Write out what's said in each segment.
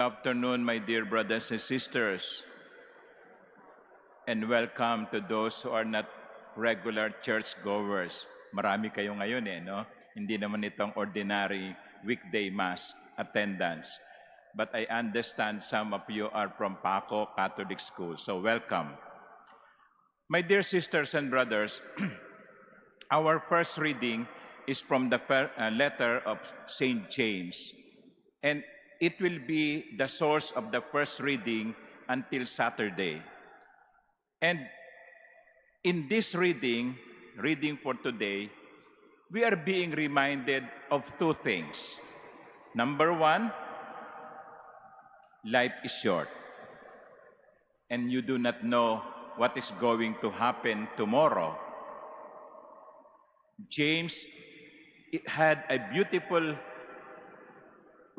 Good afternoon, my dear brothers and sisters, and welcome to those who are not regular churchgoers. Marami kayo ngayon no? Hindi naman itong ordinary weekday mass attendance. But I understand some of you are from Paco Catholic School, so welcome. My dear sisters and brothers, our first reading is from the letter of St. James, and it will be the source of the first reading until Saturday. And in this reading for today, we are being reminded of two things. Number one, life is short, and you do not know what is going to happen tomorrow. James had a beautiful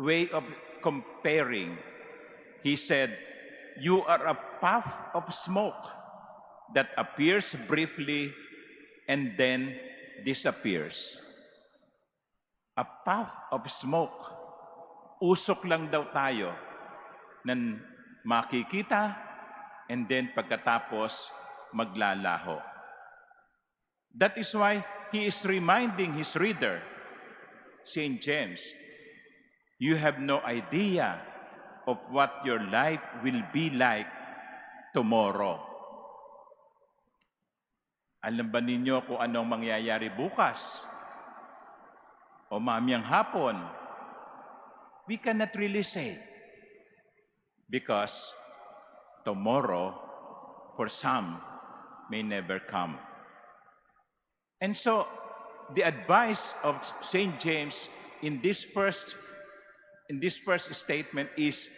way of comparing. He said, "You are a puff of smoke that appears briefly and then disappears." A puff of smoke. Usok lang daw tayo na makikita and then pagkatapos maglalaho. That is why he is reminding his reader, St. James, you have no idea of what your life will be like tomorrow. Alam ba ninyo kung anong mangyayari bukas? O mamayang hapon? We cannot really say. Because tomorrow, for some, may never come. And so, the advice of St. James in this first statement is,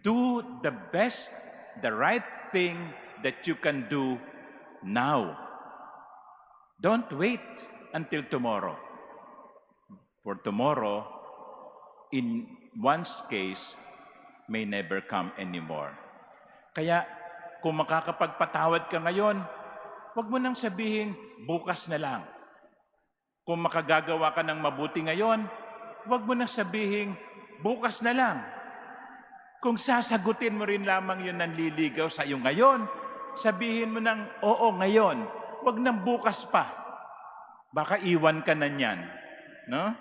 do the best, the right thing that you can do now. Don't wait until tomorrow. For tomorrow, in one's case, may never come anymore. Kaya, kung makakapagpatawad ka ngayon, huwag mo nang sabihin, bukas na lang. Kung makagagawa ka ng mabuti ngayon, huwag mo nang sabihin, bukas na lang. Kung sasagutin mo rin lamang yung nanliligaw sa iyo ngayon, sabihin mo ng oo ngayon, huwag nang bukas pa. Baka iwan ka na niyan. No?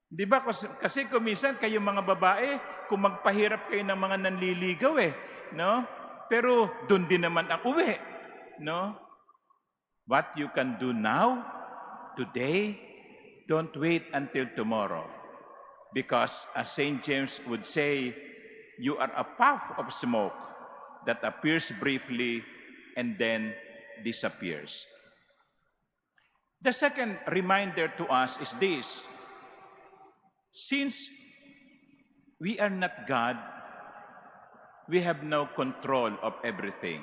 Di ba? Kasi kumisan kayo mga babae, kung magpahirap kayo ng mga nanliligaw no? Pero doon din naman ang uwi. No? What you can do now, today, don't wait until tomorrow. Because as St. James would say, you are a puff of smoke that appears briefly and then disappears. The second reminder to us is this. Since we are not God, we have no control of everything.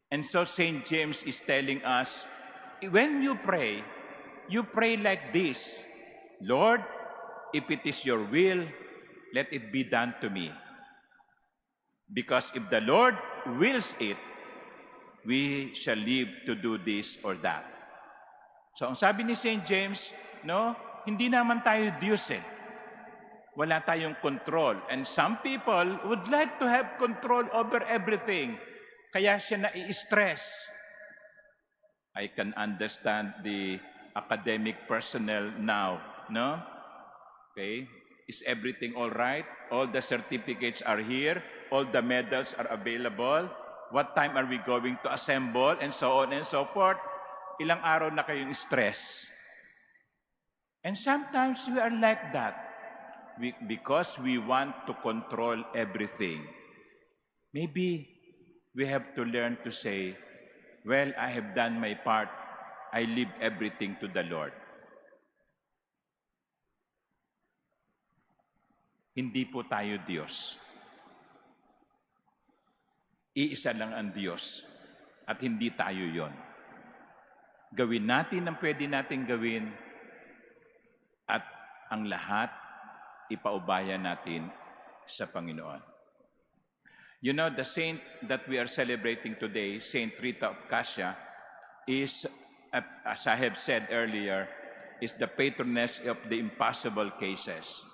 And so St. James is telling us, when you pray like this, Lord, if it is your will, let it be done to me. Because if the Lord wills it, we shall live to do this or that. So ang sabi ni St. James, no, hindi naman tayo Diyos Wala tayong control. And some people would like to have control over everything. Kaya siya nai-stress. I can understand the academic personnel now, no? Okay? Is everything all right? All the certificates are here. All the medals are available. What time are we going to assemble? And so on and so forth. Ilang araw na kayong stress. And sometimes we are like that. Because we want to control everything. Maybe we have to learn to say, well, I have done my part. I leave everything to the Lord. Hindi po tayo Diyos. Iisa lang ang Diyos at hindi tayo yon. Gawin natin ang pwede natin gawin at ang lahat ipaubaya natin sa Panginoon. You know, the saint that we are celebrating today, Saint Rita of Cassia, is, as I have said earlier, is the patroness of the impossible cases.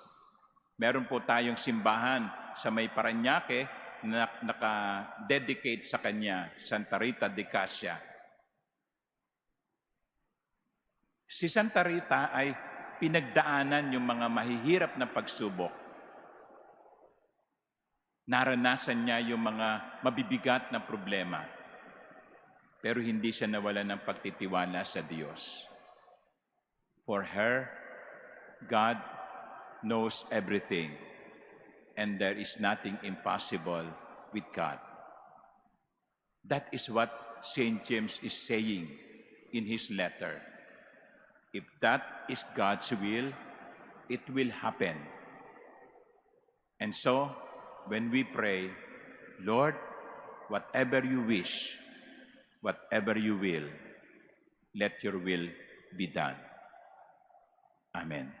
Meron po tayong simbahan sa may Parañaque na naka-dedicate sa kanya, Santa Rita de Casia. Si Santa Rita ay pinagdaanan yung mga mahihirap na pagsubok. Naranasan niya yung mga mabibigat na problema. Pero hindi siya nawala ng pagtitiwala sa Diyos. For her, God knows everything, and there is nothing impossible with God. That is what St. James is saying in his letter. If that is God's will, it will happen. And so, when we pray, Lord, whatever you wish, whatever you will, let your will be done. Amen.